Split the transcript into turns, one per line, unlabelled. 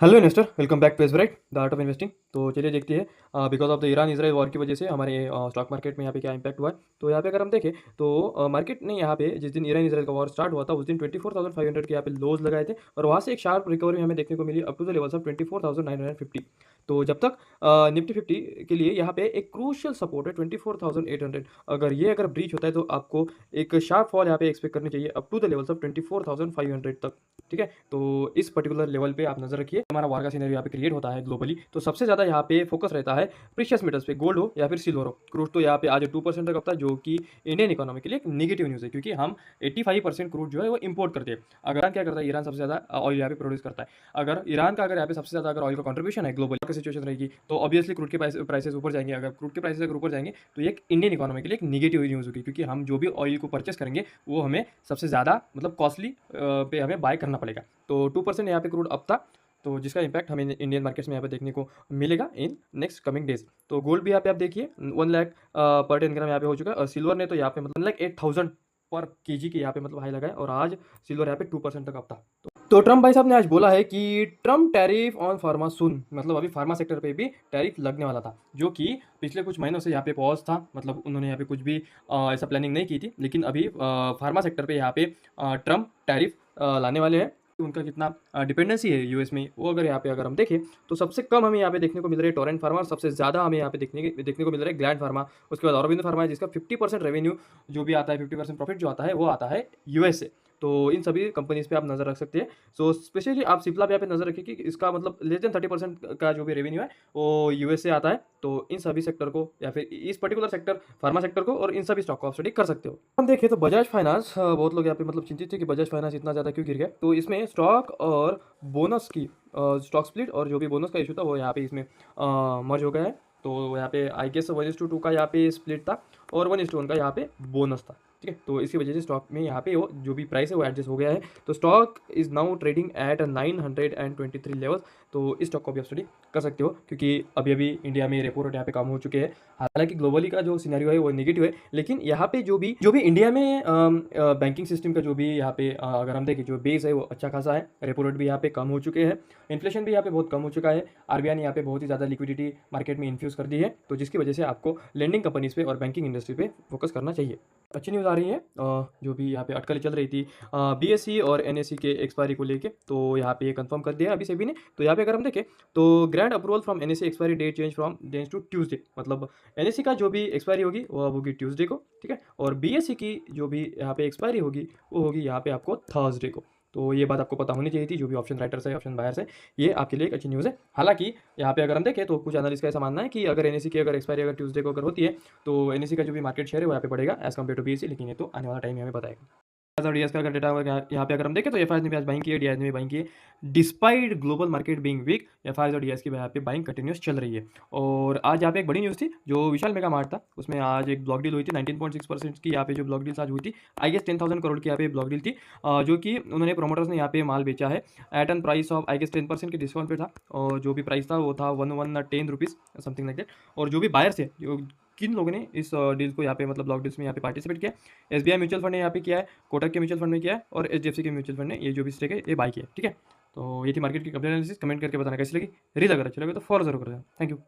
Hello investor, welcome back to एसब्राइट the art of investing. तो चलिए देखते हैं because of the Iran Israel war की वजह से हमारे स्टॉक मार्केट में यहाँ पे क्या इंपैक्ट हुआ है। तो यहाँ पे अगर हम देखें तो मार्केट ने यहाँ पे जिस दिन ईरान इसराइल का वॉर स्टार्ट हुआ था उस दिन 24,500 के यहाँ पे लोज लगाए थे और वहाँ से एक शार्प रिकवरी हमें देखने को मिली up to the levels of 24,950। तो जब तक निफ्टी 50 के लिए यहाँ पे एक क्रूशियल सपोर्ट है 24,800। अगर ब्रीच होता है तो आपको एक शार्प फॉल यहाँ पे एक्सपेक्ट करनी चाहिए up to the levels of 24,500 तक। ठीक है, तो इस पर्टिकुलर लेवल पे आप नजर रखिए। हमारा वार का सीनरी यहाँ पे क्रिएट होता है ग्लोबली, तो सबसे ज़्यादा यहाँ पे फोकस रहता है प्रीशियस मेटल्स पे, गोल्ड हो या फिर सिल्वर हो। क्रूड तो यहाँ पे आज 2% तक था, जो कि इंडियन इकोनॉमी के लिए एक नेगेटिव न्यूज़ है, क्योंकि हम 85% क्रूड जो है वो इंपोर्ट करते हैं। अगर ईरान क्या करता है, ईरान सबसे ज़्यादा ऑयल यहाँ पे प्रोड्यूस करता है। अगर ईरान का यहाँ पे सबसे ज़्यादा अगर ऑयल का कॉन्ट्रीब्यूशन है ग्लोबल की सिचुएशन रहेगी, तो ऑब्वियसली क्रूड के प्राइसेस ऊपर जाएंगे। अगर क्रूड के प्राइसेस अगर ऊपर जाएंगे तो ये एक इंडियन इकोनॉमी के लिए एक नेगेटिव न्यूज़ होगी, क्योंकि हम जो भी ऑयल को परचेस करेंगे वो हमें सबसे ज़्यादा मतलब कॉस्टली पे हमें बाय करना पड़ेगा। तो 2% यहाँ पे क्रूड अप था, तो जिसका इम्पैक्ट हमें इंडियन मार्केट्स में यहाँ पे देखने को मिलेगा इन नेक्स्ट कमिंग डेज। तो गोल्ड भी यहाँ पे आप देखिए 1 लाख पर 10 ग्राम यहाँ पे हो चुका है, और सिल्वर ने तो यहाँ पे मतलब 1,08,000 पर केजी के यहाँ पे मतलब हाई लगाए, और आज सिल्वर यहाँ पे 2% तक अप था। तो ट्रम्प भाई साहब ने आज बोला है कि ट्रम्प टैरिफ ऑन फार्मा सुन, मतलब अभी फार्मा सेक्टर पे भी टैरिफ लगने वाला था, जो कि पिछले कुछ महीनों से यहाँ पे पॉज था। मतलब उन्होंने यहाँ पे कुछ भी ऐसा प्लानिंग नहीं की थी, लेकिन अभी फार्मा सेक्टर पे यहाँ पे ट्रम्प टैरिफ लाने वाले हैं। उनका कितना डिपेंडेंसी है यूएस में, वो अगर हम देखें तो सबसे कम हमें यहाँ पे देखने को मिल रहा है टोरेंट फार्मा, और सबसे ज़्यादा हमें यहाँ पे देखने को मिल रहा है ग्लैंड फार्मा। उसके बाद औरबिंदो फार्मा है, जिसका 50% रेवेन्यू जो भी आता है, 50% प्रॉफिट जो आता है वो आता है यूएस से। तो इन सभी कंपनीज पे आप नज़र रख सकते हैं। सो स्पेशली आप सिप्ला पे यहाँ पे नज़र रखिए कि इसका मतलब लेस देन 30% का जो भी रेवेन्यू है वो यूएस से आता है। तो इन सभी सेक्टर को या फिर इस पर्टिकुलर सेक्टर फार्मा सेक्टर को और इन सभी स्टॉक को आप स्टडी कर सकते हो। हम देखें तो बजाज फाइनेंस, बहुत लोग यहाँ पे मतलब चिंतित थे कि बजाज फाइनेंस इतना ज़्यादा क्यों गिर गया। तो इसमें स्टॉक और बोनस की स्टॉक स्प्लिट और जो भी बोनस का इशू था वो यहाँ पे इसमें मर्ज हो गया है। तो यहाँ पे आई गेस 1:2 का यहाँ पे स्प्लिट था और 1:1 का यहाँ पे बोनस था। ठीक है, तो इसकी वजह से स्टॉक में यहाँ पे वो जो भी प्राइस है वो एडजस्ट हो गया है। तो stock is now trading at 923 level. तो इस स्टॉक को भी आप स्टडी कर सकते हो, क्योंकि अभी अभी इंडिया में रेपो रेट यहाँ पे कम हो चुके हैं। हालांकि ग्लोबली का जो सिनेरियो है वो नेगेटिव है, लेकिन यहाँ पे जो भी इंडिया में बैंकिंग सिस्टम का जो भी यहाँ पे अगर हम देखें जो बेस है वो अच्छा खासा है। रेपो रेट भी यहाँ पे कम हो चुके हैं, इन्फ्लेशन भी यहाँ पे बहुत कम हो चुका है। आरबीआई ने यहाँ पे बहुत ही ज़्यादा लिक्विडिटी मार्केट में इन्फ्यूज़ कर दी है, तो जिसकी वजह से आपको लेंडिंग कंपनीज पे और बैंकिंग इंडस्ट्री पे फोकस करना चाहिए। अच्छी न्यूज़ आ रही है, जो भी यहाँ पे अटकलें चल रही थी बीएसई और एनएसई के एक्सपायरी को लेके, तो यहाँ पे ये कंफर्म कर दिया अभी सेबी ने। तो यहाँ पे अगर हम देखें तो grand approval from NSE expiry date change from days to Tuesday, मतलब एनएसई का जो भी एक्सपायरी होगी वो होगी ट्यूसडे को। ठीक है, और बीएसई की जो भी यहाँ पे एक्सपायरी होगी वो होगी यहाँ पे आपको थर्सडे को। तो ये बात आपको पता होनी चाहिए थी, जो भी ऑप्शन राइटर्स है, ऑप्शन बायर्स है, ये आपके लिए एक अच्छी न्यूज़ है। हालांकि यहाँ पे अगर हम देखें तो कुछ एनालिस्ट का ऐसा मानना है कि अगर एनएसई की अगर एक्सपायरी अगर ट्यूसडे को अगर होती है तो एनएसई का जो भी मार्केट शेयर है वो यहाँ पे बढ़ेगा एज कम्पेयर टू बीएसई, लेकिन ये तो आने वाला टाइम हमें बताएगा। डीएस का अगर डेटा यहाँ पे अगर हम देखें तो एफ ने भी आज बाइंग की है, डीआईएस ने भी बाइंग की है। Despite global market being weak, F और डीएस की यहाँ पे बाइंग कंटिन्यूस चल रही है। और आज यहाँ पे एक बड़ी न्यूज़ थी, जो विशाल मेगा मार्ट था उसमें आज एक ब्लॉक डील हुई थी 19.6% की। यहाँ पे जो ब्लॉक डील्स आज हुई थी, आई गेस 10,000 करोड़ की यहाँ पे ब्लॉक डील थी, जो कि उन्होंने प्रोमोटर्स ने यहाँ पे माल बेचा है at an price of I guess 10% के डिस्काउंट पे था, और जो भी प्राइस था वो था 1110 रुपीज़ समथिंग लाइक दैट। और जो भी बायर्स है, जो किन लोगों ने इस डील को यहाँ पे मतलब ब्लॉक डील्स में यहाँ पे पार्टिसिपेट किया, एसबीआई म्यूचुअल फंड ने यहाँ पे किया है, कोटक के म्यूचुअल फंड में किया है, और एचडीएफसी के म्यूचुअल फंड ने ये जो भी स्टेक है ये बाई किया है। ठीक है, तो ये थी मार्केट की कंप्लीट एनालिसिस। कमेंट करके बताना कैसी लगी, रील अगर अच्छी लगे तो फॉलो जरूर कर देना। Thank you.